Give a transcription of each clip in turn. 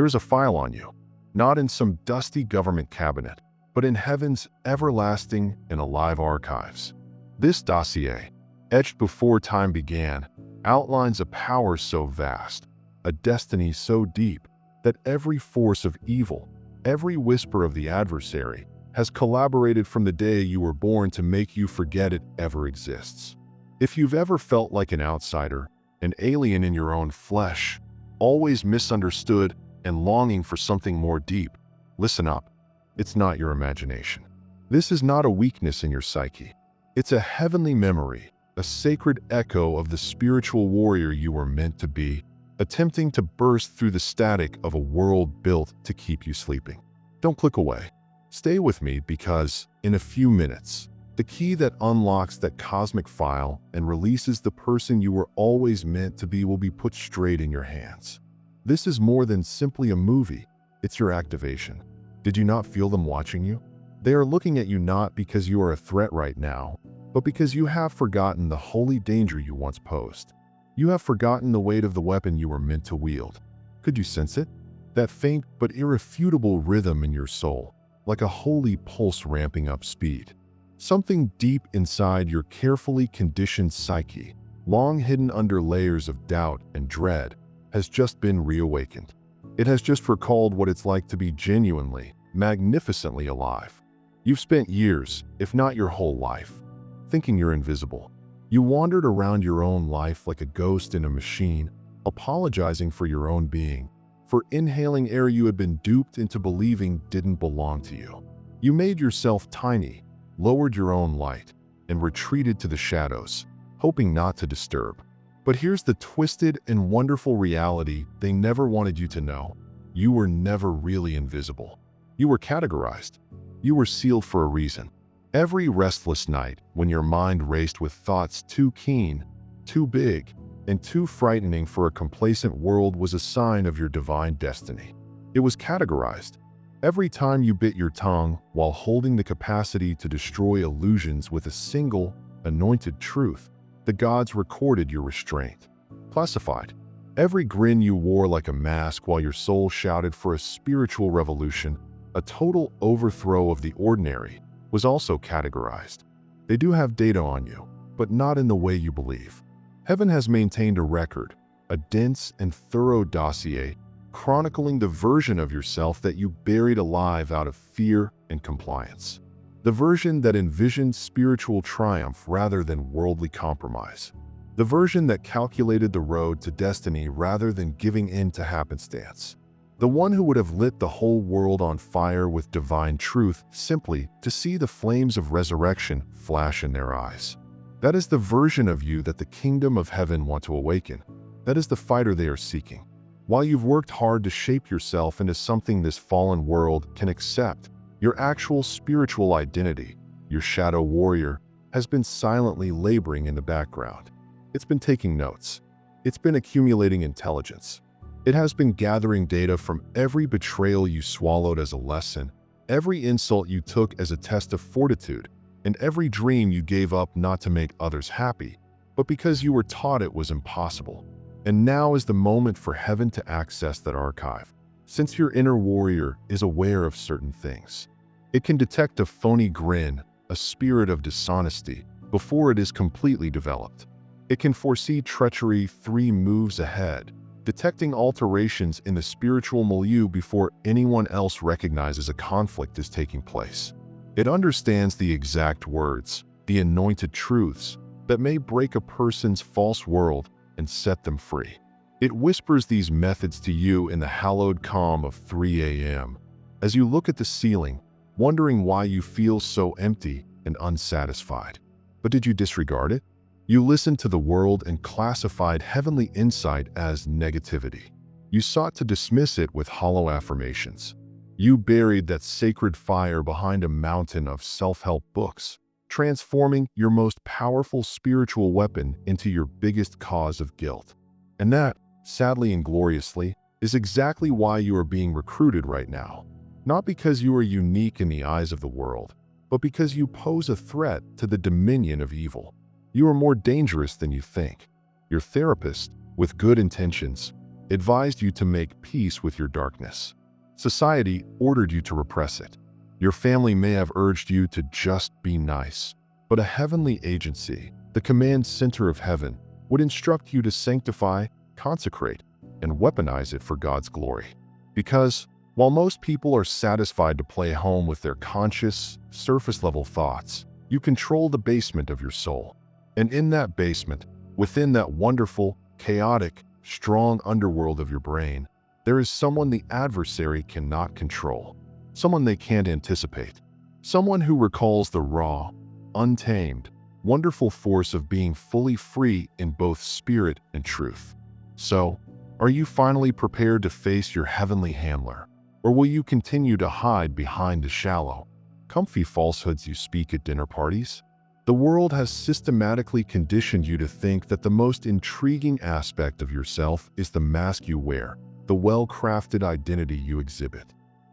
There is a file on you, not in some dusty government cabinet, but in heaven's everlasting and alive archives. This dossier, etched before time began, outlines a power so vast, a destiny so deep, that every force of evil, every whisper of the adversary, has collaborated from the day you were born to make you forget it ever exists. If you've ever felt like an outsider, an alien in your own flesh, always misunderstood and longing for something more deep, listen up. It's not your imagination. This is not a weakness in your psyche. It's a heavenly memory, a sacred echo of the spiritual warrior you were meant to be, attempting to burst through the static of a world built to keep you sleeping. Don't click away. Stay with me because, in a few minutes, the key that unlocks that cosmic file and releases the person you were always meant to be will be put straight in your hands. This is more than simply a movie. It's your activation. Did you not feel them watching you? They are looking at you not because you are a threat right now, but because you have forgotten the holy danger you once posed. You have forgotten the weight of the weapon you were meant to wield. Could you sense it? That faint but irrefutable rhythm in your soul, like a holy pulse ramping up speed. Something deep inside your carefully conditioned psyche, long hidden under layers of doubt and dread, has just been reawakened. It has just recalled what it's like to be genuinely, magnificently alive. You've spent years, if not your whole life, thinking you're invisible. You wandered around your own life like a ghost in a machine, apologizing for your own being, for inhaling air you had been duped into believing didn't belong to you. You made yourself tiny, lowered your own light, and retreated to the shadows, hoping not to disturb. But here's the twisted and wonderful reality they never wanted you to know. You were never really invisible. You were categorized. You were sealed for a reason. Every restless night, when your mind raced with thoughts too keen, too big, and too frightening for a complacent world, was a sign of your divine destiny. It was categorized. Every time you bit your tongue while holding the capacity to destroy illusions with a single, anointed truth, the gods recorded your restraint. Classified. Every grin you wore like a mask while your soul shouted for a spiritual revolution, a total overthrow of the ordinary, was also categorized. They do have data on you, but not in the way you believe. Heaven has maintained a record, a dense and thorough dossier, chronicling the version of yourself that you buried alive out of fear and compliance. The version that envisioned spiritual triumph rather than worldly compromise. The version that calculated the road to destiny rather than giving in to happenstance. The one who would have lit the whole world on fire with divine truth simply to see the flames of resurrection flash in their eyes. That is the version of you that the kingdom of heaven want to awaken. That is the fighter they are seeking. While you've worked hard to shape yourself into something this fallen world can accept, your actual spiritual identity, your shadow warrior, has been silently laboring in the background. It's been taking notes. It's been accumulating intelligence. It has been gathering data from every betrayal you swallowed as a lesson, every insult you took as a test of fortitude, and every dream you gave up not to make others happy, but because you were taught it was impossible. And now is the moment for heaven to access that archive, since your inner warrior is aware of certain things. It can detect a phony grin, a spirit of dishonesty, before it is completely developed. It can foresee treachery 3 moves ahead, detecting alterations in the spiritual milieu before anyone else recognizes a conflict is taking place. It understands the exact words, the anointed truths, that may break a person's false world and set them free. It whispers these methods to you in the hallowed calm of 3 a.m. as you look at the ceiling, wondering why you feel so empty and unsatisfied. But did you disregard it? You listened to the world and classified heavenly insight as negativity. You sought to dismiss it with hollow affirmations. You buried that sacred fire behind a mountain of self-help books, transforming your most powerful spiritual weapon into your biggest cause of guilt. And that, sadly and gloriously, is exactly why you are being recruited right now. Not because you are unique in the eyes of the world, but because you pose a threat to the dominion of evil. You are more dangerous than you think. Your therapist, with good intentions, advised you to make peace with your darkness. Society ordered you to repress it. Your family may have urged you to just be nice. But a heavenly agency, the command center of heaven, would instruct you to sanctify, consecrate, and weaponize it for God's glory. Because, while most people are satisfied to play home with their conscious, surface-level thoughts, you control the basement of your soul. And in that basement, within that wonderful, chaotic, strong underworld of your brain, there is someone the adversary cannot control. Someone they can't anticipate. Someone who recalls the raw, untamed, wonderful force of being fully free in both spirit and truth. So, are you finally prepared to face your heavenly handler? Or will you continue to hide behind the shallow, comfy falsehoods you speak at dinner parties? The world has systematically conditioned you to think that the most intriguing aspect of yourself is the mask you wear, the well-crafted identity you exhibit.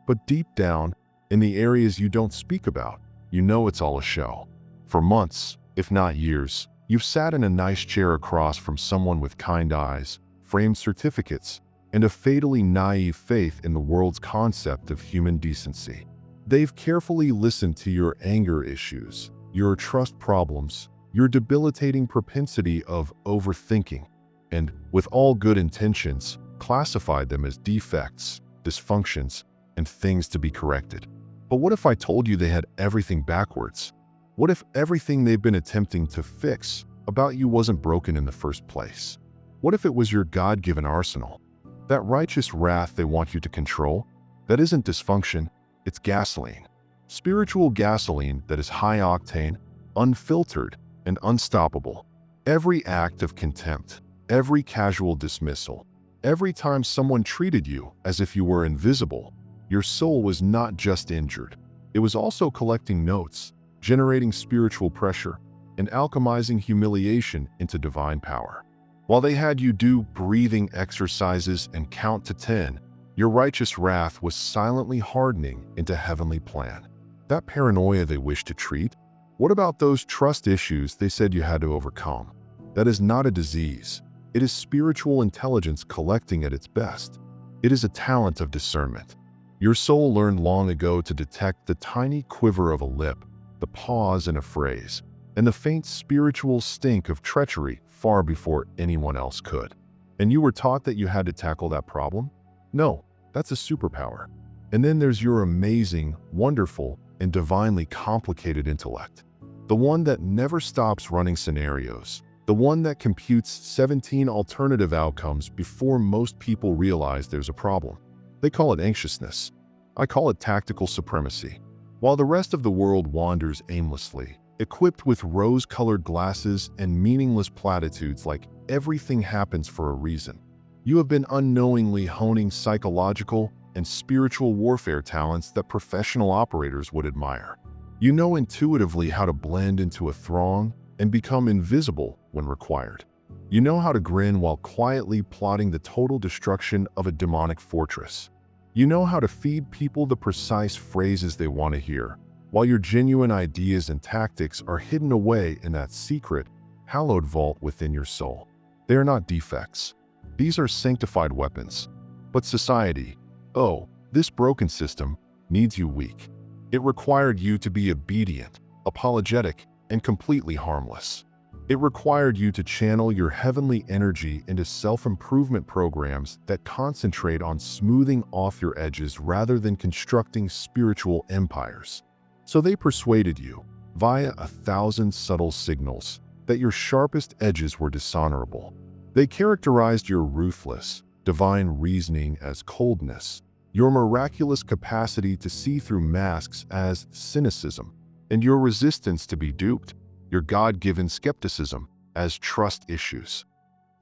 But deep down, in the areas you don't speak about, you know it's all a show. For months, if not years, you've sat in a nice chair across from someone with kind eyes, framed certificates, and a fatally naive faith in the world's concept of human decency. They've carefully listened to your anger issues, your trust problems, your debilitating propensity of overthinking, and, with all good intentions, classified them as defects, dysfunctions, and things to be corrected. But what if I told you they had everything backwards? What if everything they've been attempting to fix about you wasn't broken in the first place? What if it was your God-given arsenal? That righteous wrath they want you to control? That isn't dysfunction, it's gasoline. Spiritual gasoline that is high-octane, unfiltered, and unstoppable. Every act of contempt, every casual dismissal, every time someone treated you as if you were invisible, your soul was not just injured. It was also collecting notes, generating spiritual pressure, and alchemizing humiliation into divine power. While they had you do breathing exercises and count to 10, your righteous wrath was silently hardening into heavenly plan. That paranoia they wished to treat? What about those trust issues they said you had to overcome? That is not a disease. It is spiritual intelligence collecting at its best. It is a talent of discernment. Your soul learned long ago to detect the tiny quiver of a lip, the pause in a phrase, and the faint spiritual stink of treachery far before anyone else could. And you were taught that you had to tackle that problem? No, that's a superpower. And then there's your amazing, wonderful, and divinely complicated intellect. The one that never stops running scenarios. The one that computes 17 alternative outcomes before most people realize there's a problem. They call it anxiousness. I call it tactical supremacy. While the rest of the world wanders aimlessly, equipped with rose-colored glasses and meaningless platitudes like everything happens for a reason, you have been unknowingly honing psychological and spiritual warfare talents that professional operators would admire. You know intuitively how to blend into a throng and become invisible when required. You know how to grin while quietly plotting the total destruction of a demonic fortress. You know how to feed people the precise phrases they want to hear, while your genuine ideas and tactics are hidden away in that secret, hallowed vault within your soul. They are not defects. These are sanctified weapons. But society, oh, this broken system, needs you weak. It required you to be obedient, apologetic, and completely harmless. It required you to channel your heavenly energy into self-improvement programs that concentrate on smoothing off your edges rather than constructing spiritual empires. So they persuaded you, via 1,000 subtle signals, that your sharpest edges were dishonorable. They characterized your ruthless, divine reasoning as coldness, your miraculous capacity to see through masks as cynicism, and your resistance to be duped, your God-given skepticism, as trust issues.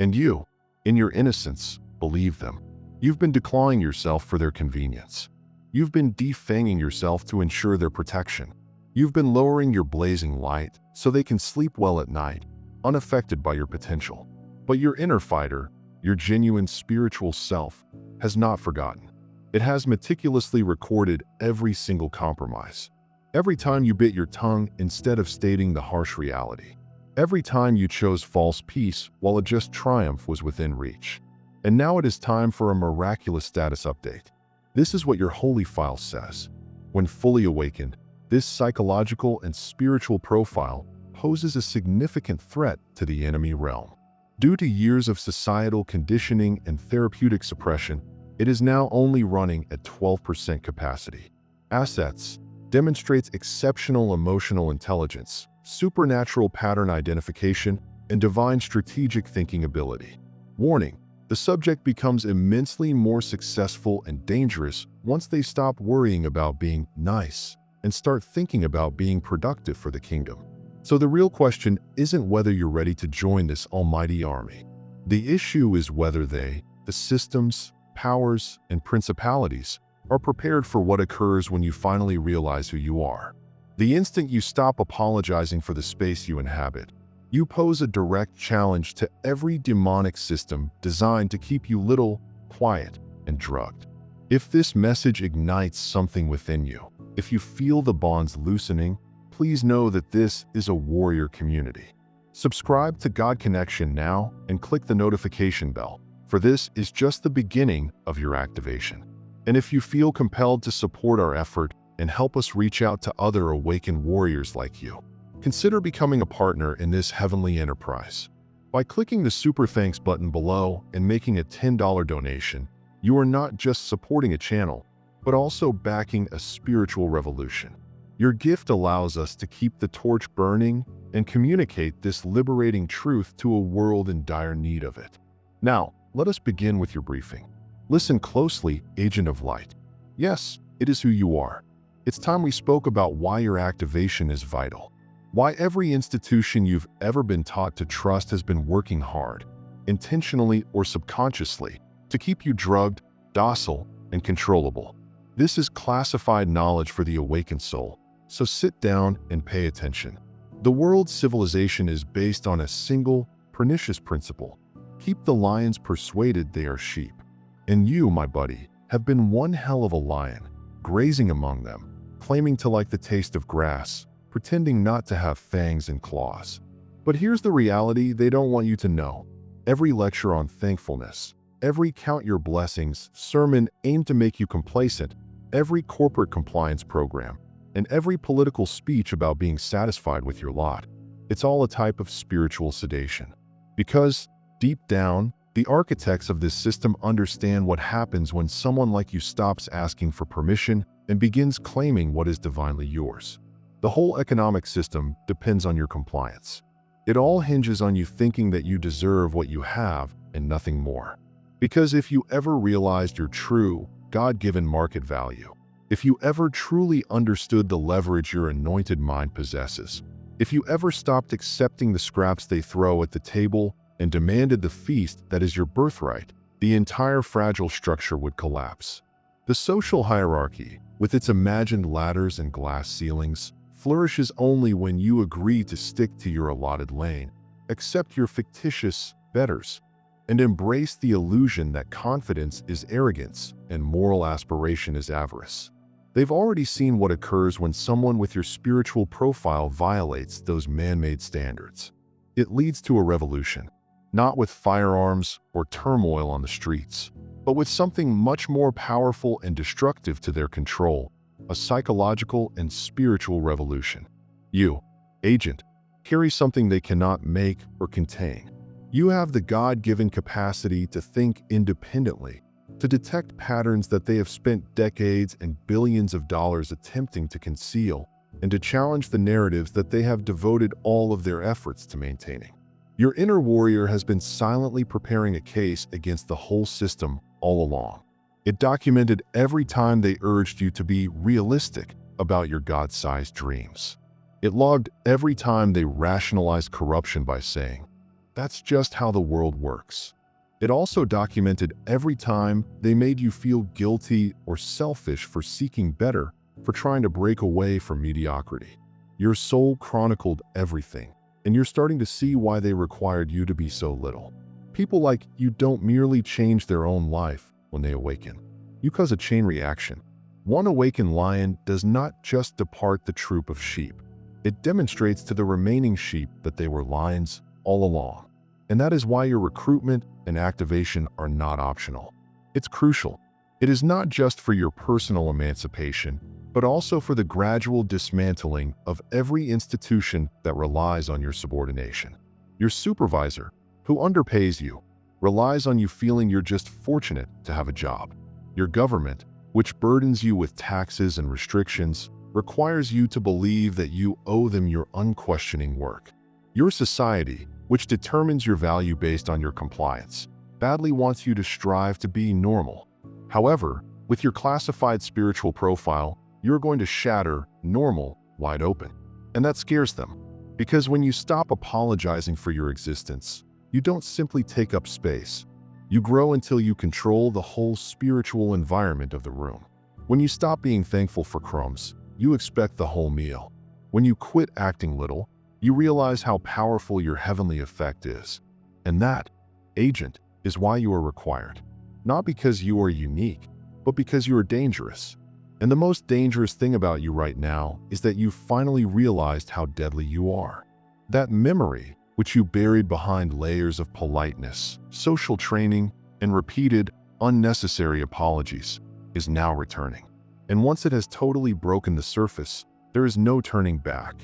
And you, in your innocence, believe them. You've been declawing yourself for their convenience. You've been defanging yourself to ensure their protection. You've been lowering your blazing light so they can sleep well at night, unaffected by your potential. But your inner fighter, your genuine spiritual self, has not forgotten. It has meticulously recorded every single compromise. Every time you bit your tongue instead of stating the harsh reality. Every time you chose false peace while a just triumph was within reach. And now it is time for a miraculous status update. This is what your holy file says. When fully awakened, this psychological and spiritual profile poses a significant threat to the enemy realm. Due to years of societal conditioning and therapeutic suppression, it is now only running at 12% capacity. Assets demonstrates exceptional emotional intelligence, supernatural pattern identification, and divine strategic thinking ability. Warning: the subject becomes immensely more successful and dangerous once they stop worrying about being nice and start thinking about being productive for the kingdom. So the real question isn't whether you're ready to join this almighty army. The issue is whether the systems, powers, and principalities are prepared for what occurs when you finally realize who you are. The instant you stop apologizing for the space you inhabit, you pose a direct challenge to every demonic system designed to keep you little, quiet, and drugged. If this message ignites something within you, if you feel the bonds loosening, please know that this is a warrior community. Subscribe to God Connection now and click the notification bell, for this is just the beginning of your activation. And if you feel compelled to support our effort and help us reach out to other awakened warriors like you, consider becoming a partner in this heavenly enterprise. By clicking the Super Thanks button below and making a $10 donation, you are not just supporting a channel, but also backing a spiritual revolution. Your gift allows us to keep the torch burning and communicate this liberating truth to a world in dire need of it. Now, let us begin with your briefing. Listen closely, Agent of Light. Yes, it is who you are. It's time we spoke about why your activation is vital. Why every institution you've ever been taught to trust has been working hard, intentionally or subconsciously, to keep you drugged, docile, and controllable. This is classified knowledge for the awakened soul, so sit down and pay attention. The world's civilization is based on a single, pernicious principle: keep the lions persuaded they are sheep. And you, my buddy, have been one hell of a lion, grazing among them, claiming to like the taste of grass, pretending not to have fangs and claws. But here's the reality they don't want you to know. Every lecture on thankfulness, every count your blessings sermon aimed to make you complacent, every corporate compliance program, and every political speech about being satisfied with your lot, it's all a type of spiritual sedation. Because, deep down, the architects of this system understand what happens when someone like you stops asking for permission and begins claiming what is divinely yours. The whole economic system depends on your compliance. It all hinges on you thinking that you deserve what you have and nothing more. Because if you ever realized your true, God-given market value, if you ever truly understood the leverage your anointed mind possesses, if you ever stopped accepting the scraps they throw at the table and demanded the feast that is your birthright, the entire fragile structure would collapse. The social hierarchy, with its imagined ladders and glass ceilings, flourishes only when you agree to stick to your allotted lane, accept your fictitious betters, and embrace the illusion that confidence is arrogance and moral aspiration is avarice. They've already seen what occurs when someone with your spiritual profile violates those man-made standards. It leads to a revolution. Not with firearms or turmoil on the streets, but with something much more powerful and destructive to their control: a psychological and spiritual revolution. You, agent, carry something they cannot make or contain. You have the God-given capacity to think independently, to detect patterns that they have spent decades and billions of dollars attempting to conceal, and to challenge the narratives that they have devoted all of their efforts to maintaining. Your inner warrior has been silently preparing a case against the whole system all along. It documented every time they urged you to be realistic about your God-sized dreams. It logged every time they rationalized corruption by saying, "That's just how the world works." It also documented every time they made you feel guilty or selfish for seeking better, for trying to break away from mediocrity. Your soul chronicled everything, and you're starting to see why they required you to be so little. People like you don't merely change their own life when they awaken. You cause a chain reaction. One awakened lion does not just depart the troop of sheep. It demonstrates to the remaining sheep that they were lions all along. And that is why your recruitment and activation are not optional. It's crucial. It is not just for your personal emancipation, but also for the gradual dismantling of every institution that relies on your subordination. Your supervisor, who underpays you, relies on you feeling you're just fortunate to have a job. Your government, which burdens you with taxes and restrictions, requires you to believe that you owe them your unquestioning work. Your society, which determines your value based on your compliance, badly wants you to strive to be normal. However, with your classified spiritual profile, you're going to shatter normal wide open. And that scares them, because when you stop apologizing for your existence, you don't simply take up space. You grow until you control the whole spiritual environment of the room. When you stop being thankful for crumbs, you expect the whole meal. When you quit acting little, you realize how powerful your heavenly effect is. And that, agent, is why you are required. Not because you are unique, but because you are dangerous. And the most dangerous thing about you right now is that you finally realized how deadly you are. That memory, which you buried behind layers of politeness, social training, and repeated, unnecessary apologies, is now returning. And once it has totally broken the surface, there is no turning back.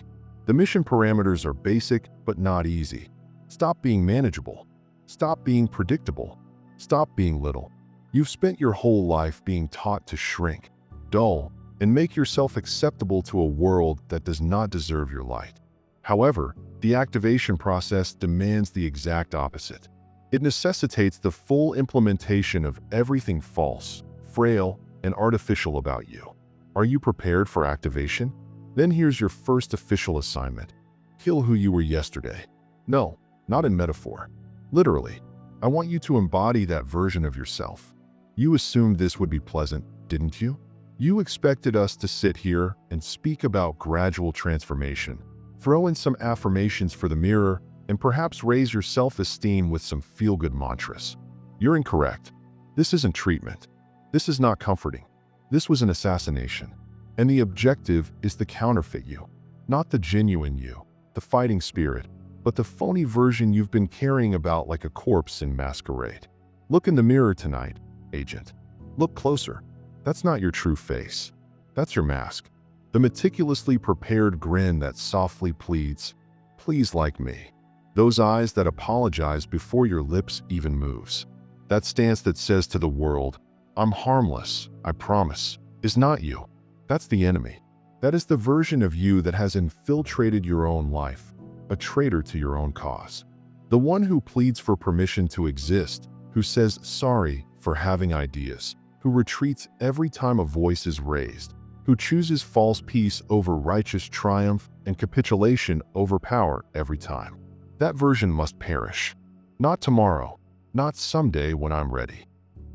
The mission parameters are basic but not easy. Stop being manageable. Stop being predictable. Stop being little. You've spent your whole life being taught to shrink, dull, and make yourself acceptable to a world that does not deserve your light. However, the activation process demands the exact opposite. It necessitates the full implementation of everything false, frail, and artificial about you. Are you prepared for activation? Then here's your first official assignment. Kill who you were yesterday. No, not in metaphor. Literally, I want you to embody that version of yourself. You assumed this would be pleasant, didn't you? You expected us to sit here and speak about gradual transformation, throw in some affirmations for the mirror, and perhaps raise your self-esteem with some feel-good mantras. You're incorrect. This isn't treatment. This is not comforting. This was an assassination. And the objective is the counterfeit you, not the genuine you, the fighting spirit, but the phony version you've been carrying about like a corpse in masquerade. Look in the mirror tonight, agent. Look closer. That's not your true face. That's your mask. The meticulously prepared grin that softly pleads, "Please like me." Those eyes that apologize before your lips even moves. That stance that says to the world, "I'm harmless, I promise," is not you. That's the enemy. That is the version of you that has infiltrated your own life, a traitor to your own cause. The one who pleads for permission to exist, who says sorry for having ideas, who retreats every time a voice is raised, who chooses false peace over righteous triumph and capitulation over power every time. That version must perish. Not tomorrow, not someday when I'm ready.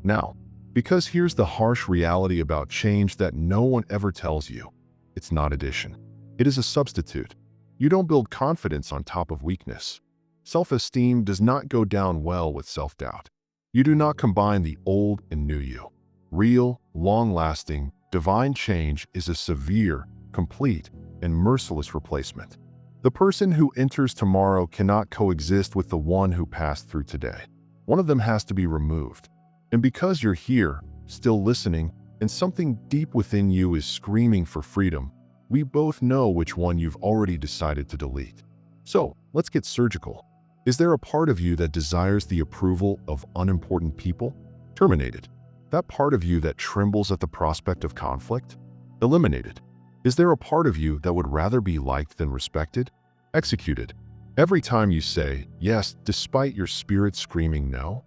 Now, because here's the harsh reality about change that no one ever tells you. It's not addition. It is a substitute. You don't build confidence on top of weakness. Self-esteem does not go down well with self-doubt. You do not combine the old and new you. Real, long-lasting, divine change is a severe, complete, and merciless replacement. The person who enters tomorrow cannot coexist with the one who passed through today. One of them has to be removed. And because you're here, still listening, and something deep within you is screaming for freedom, we both know which one you've already decided to delete. So, let's get surgical. Is there a part of you that desires the approval of unimportant people? Terminated. That part of you that trembles at the prospect of conflict? Eliminated. Is there a part of you that would rather be liked than respected? Executed. Every time you say yes, despite your spirit screaming no?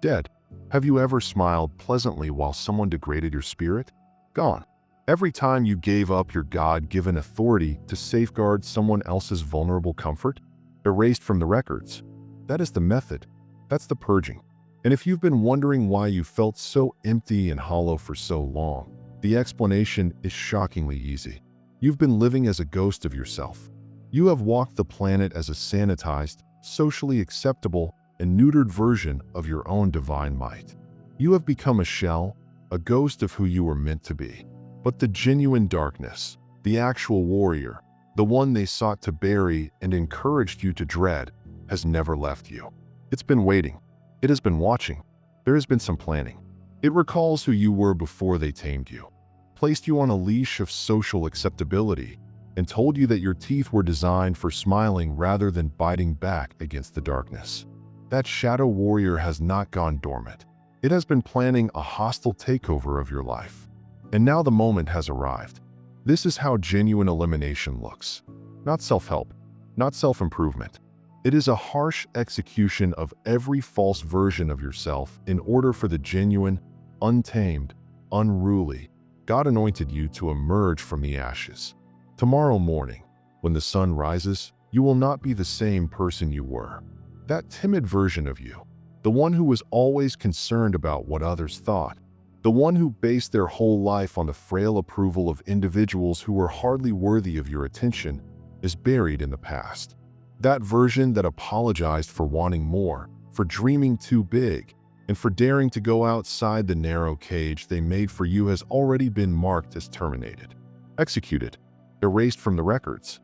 Dead. Have you ever smiled pleasantly while someone degraded your spirit? Gone. Every time you gave up your God-given authority to safeguard someone else's vulnerable comfort? Erased from the records. That is the method. That's the purging. And if you've been wondering why you felt so empty and hollow for so long, the explanation is shockingly easy. You've been living as a ghost of yourself. You have walked the planet as a sanitized, socially acceptable, and neutered version of your own divine might. You have become a shell, a ghost of who you were meant to be. But the genuine darkness, the actual warrior, the one they sought to bury and encouraged you to dread, has never left you. It's been waiting. It has been watching. There has been some planning. It recalls who you were before they tamed you, placed you on a leash of social acceptability, and told you that your teeth were designed for smiling rather than biting back against the darkness. That shadow warrior has not gone dormant. It has been planning a hostile takeover of your life. And now the moment has arrived. This is how genuine elimination looks. Not self-help, not self-improvement. It is a harsh execution of every false version of yourself in order for the genuine, untamed, unruly, God-anointed you to emerge from the ashes. Tomorrow morning, when the sun rises, you will not be the same person you were. That timid version of you, the one who was always concerned about what others thought, the one who based their whole life on the frail approval of individuals who were hardly worthy of your attention, is buried in the past. That version that apologized for wanting more, for dreaming too big, and for daring to go outside the narrow cage they made for you has already been marked as terminated, executed, erased from the records.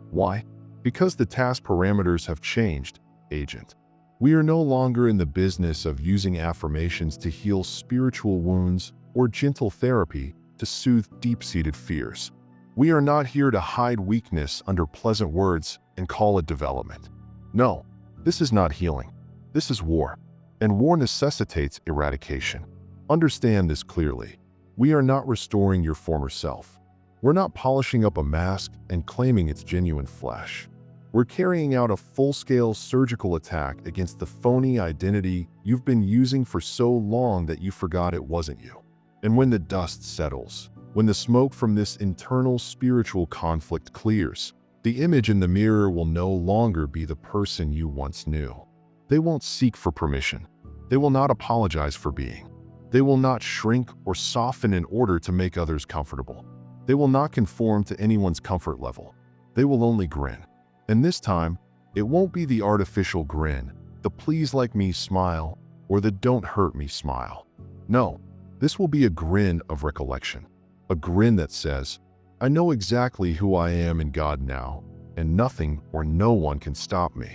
Why? Because the task parameters have changed, agent. We are no longer in the business of using affirmations to heal spiritual wounds or gentle therapy to soothe deep-seated fears. We are not here to hide weakness under pleasant words and call it development. No, this is not healing. This is war. And war necessitates eradication. Understand this clearly. We are not restoring your former self. We're not polishing up a mask and claiming it's genuine flesh. We're carrying out a full-scale surgical attack against the phony identity you've been using for so long that you forgot it wasn't you. And when the dust settles, when the smoke from this internal spiritual conflict clears, the image in the mirror will no longer be the person you once knew. They won't seek for permission. They will not apologize for being. They will not shrink or soften in order to make others comfortable. They will not conform to anyone's comfort level. They will only grin. And this time, it won't be the artificial grin, the please like me smile, or the don't hurt me smile. No, this will be a grin of recollection. A grin that says, I know exactly who I am in God now, and nothing or no one can stop me.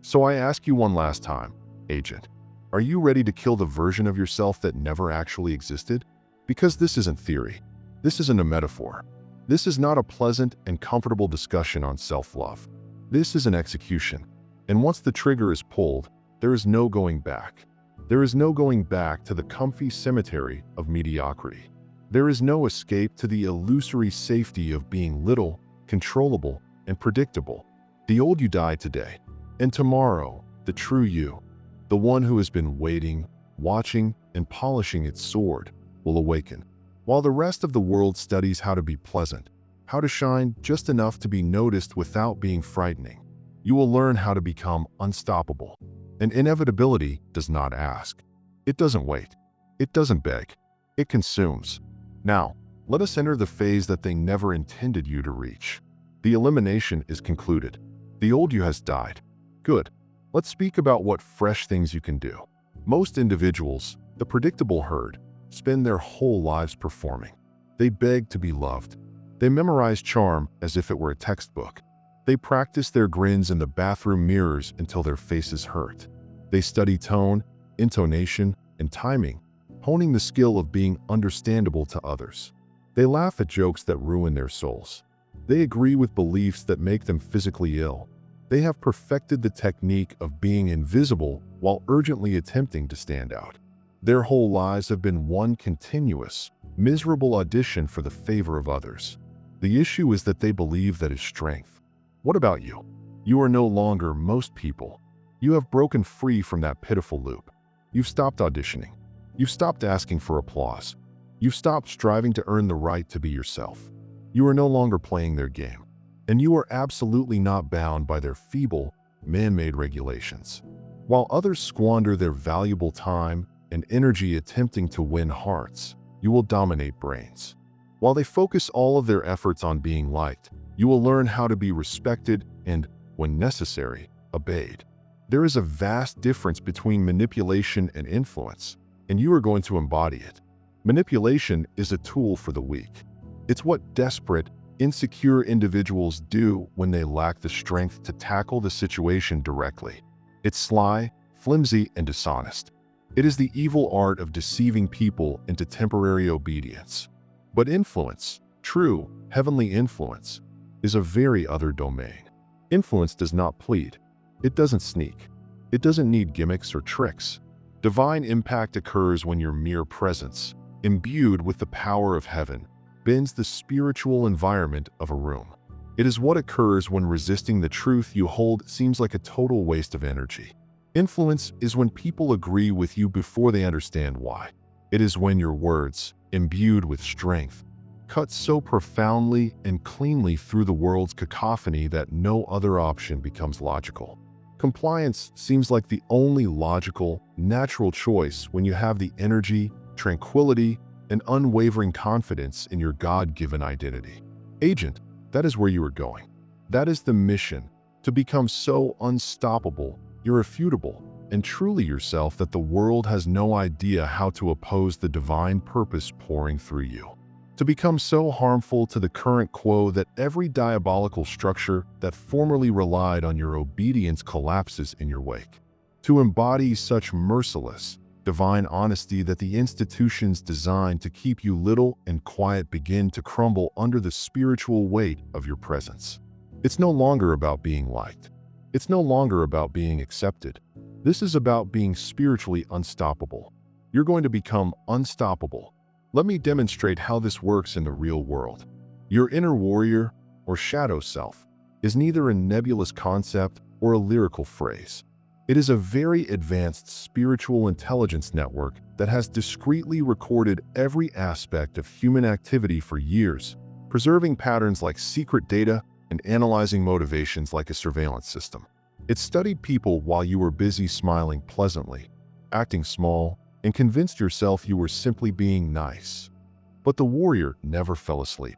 So I ask you one last time, agent, are you ready to kill the version of yourself that never actually existed? Because this isn't theory. This isn't a metaphor. This is not a pleasant and comfortable discussion on self-love. This is an execution. And once the trigger is pulled, there is no going back. There is no going back to the comfy cemetery of mediocrity. There is no escape to the illusory safety of being little, controllable, and predictable. The old you died today. And tomorrow, the true you, the one who has been waiting, watching, and polishing its sword, will awaken. While the rest of the world studies how to be pleasant, how to shine just enough to be noticed without being frightening, you will learn how to become unstoppable. And inevitability does not ask. It doesn't wait. It doesn't beg. It consumes. Now, let us enter the phase that they never intended you to reach. The elimination is concluded. The old you has died. Good. Let's speak about what fresh things you can do. Most individuals, the predictable herd, spend their whole lives performing. They beg to be loved. They memorize charm as if it were a textbook. They practice their grins in the bathroom mirrors until their faces hurt. They study tone, intonation, and timing, honing the skill of being understandable to others. They laugh at jokes that ruin their souls. They agree with beliefs that make them physically ill. They have perfected the technique of being invisible while urgently attempting to stand out. Their whole lives have been one continuous, miserable audition for the favor of others. The issue is that they believe that is strength. What about you? You are no longer most people. You have broken free from that pitiful loop. You've stopped auditioning. You've stopped asking for applause. You've stopped striving to earn the right to be yourself. You are no longer playing their game. And you are absolutely not bound by their feeble, man-made regulations. While others squander their valuable time and energy attempting to win hearts, you will dominate brains. While they focus all of their efforts on being liked, you will learn how to be respected and, when necessary, obeyed. There is a vast difference between manipulation and influence, and you are going to embody it. Manipulation is a tool for the weak. It's what desperate, insecure individuals do when they lack the strength to tackle the situation directly. It's sly, flimsy and dishonest. It is the evil art of deceiving people into temporary obedience. But influence, true, heavenly influence, is a very other domain. Influence does not plead. It doesn't sneak. It doesn't need gimmicks or tricks. Divine impact occurs when your mere presence, imbued with the power of heaven, bends the spiritual environment of a room. It is what occurs when resisting the truth you hold seems like a total waste of energy. Influence is when people agree with you before they understand why. It is when your words, imbued with strength, cut so profoundly and cleanly through the world's cacophony that no other option becomes logical. Compliance seems like the only logical, natural choice when you have the energy, tranquility, and unwavering confidence in your God-given identity. Agent, that is where you are going. That is the mission, to become so unstoppable, irrefutable, and truly yourself that the world has no idea how to oppose the divine purpose pouring through you. To become so harmful to the current quo that every diabolical structure that formerly relied on your obedience collapses in your wake. To embody such merciless, divine honesty that the institutions designed to keep you little and quiet begin to crumble under the spiritual weight of your presence. It's no longer about being liked. It's no longer about being accepted. This is about being spiritually unstoppable. You're going to become unstoppable. Let me demonstrate how this works in the real world. Your inner warrior, or shadow self, is neither a nebulous concept or a lyrical phrase. It is a very advanced spiritual intelligence network that has discreetly recorded every aspect of human activity for years, preserving patterns like secret data and analyzing motivations like a surveillance system. It studied people while you were busy smiling pleasantly, acting small, and convinced yourself you were simply being nice. But the warrior never fell asleep.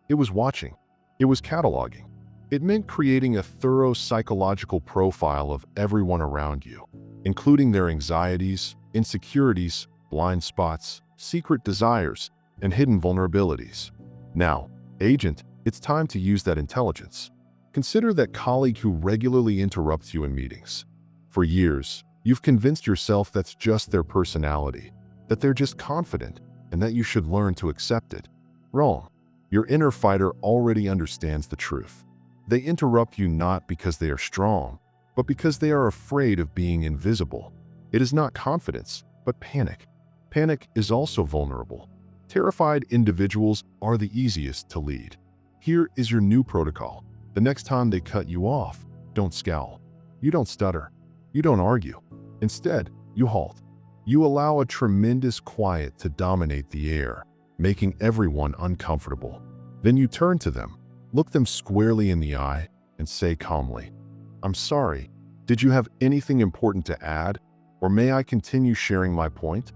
It was watching. It was cataloging. It meant creating a thorough psychological profile of everyone around you, including their anxieties, insecurities, blind spots, secret desires, and hidden vulnerabilities. Now, agent, it's time to use that intelligence. Consider that colleague who regularly interrupts you in meetings. For years, you've convinced yourself that's just their personality, that they're just confident, and that you should learn to accept it. Wrong. Your inner fighter already understands the truth. They interrupt you not because they are strong, but because they are afraid of being invisible. It is not confidence, but panic. Panic is also vulnerable. Terrified individuals are the easiest to lead. Here is your new protocol. The next time they cut you off, don't scowl. You don't stutter. You don't argue. Instead, you halt. You allow a tremendous quiet to dominate the air, making everyone uncomfortable. Then you turn to them, look them squarely in the eye, and say calmly, "I'm sorry. Did you have anything important to add? Or may I continue sharing my point?"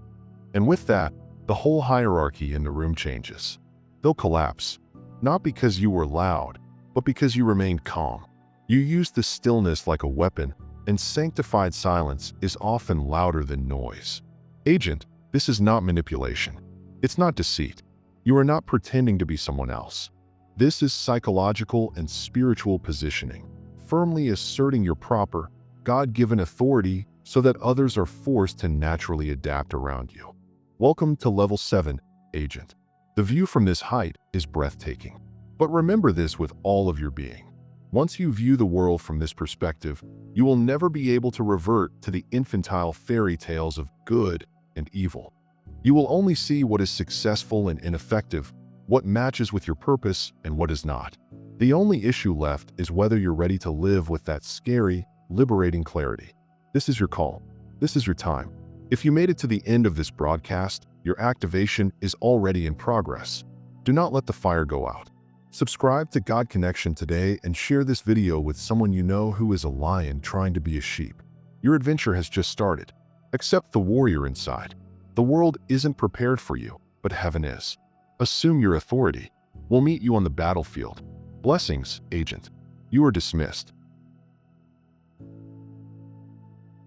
And with that, the whole hierarchy in the room changes. They'll collapse, not because you were loud, but because you remained calm. You used the stillness like a weapon, and sanctified silence is often louder than noise. Agent, this is not manipulation. It's not deceit. You are not pretending to be someone else. This is psychological and spiritual positioning, firmly asserting your proper, God-given authority so that others are forced to naturally adapt around you. Welcome to Level 7, Agent. The view from this height is breathtaking. But remember this with all of your being. Once you view the world from this perspective, you will never be able to revert to the infantile fairy tales of good and evil. You will only see what is successful and ineffective, what matches with your purpose and what is not. The only issue left is whether you're ready to live with that scary, liberating clarity. This is your call. This is your time. If you made it to the end of this broadcast, your activation is already in progress. Do not let the fire go out. Subscribe to God Connection today and share this video with someone you know who is a lion trying to be a sheep. Your adventure has just started. Accept the warrior inside. The world isn't prepared for you, but heaven is. Assume your authority. We'll meet you on the battlefield. Blessings, Agent. You are dismissed.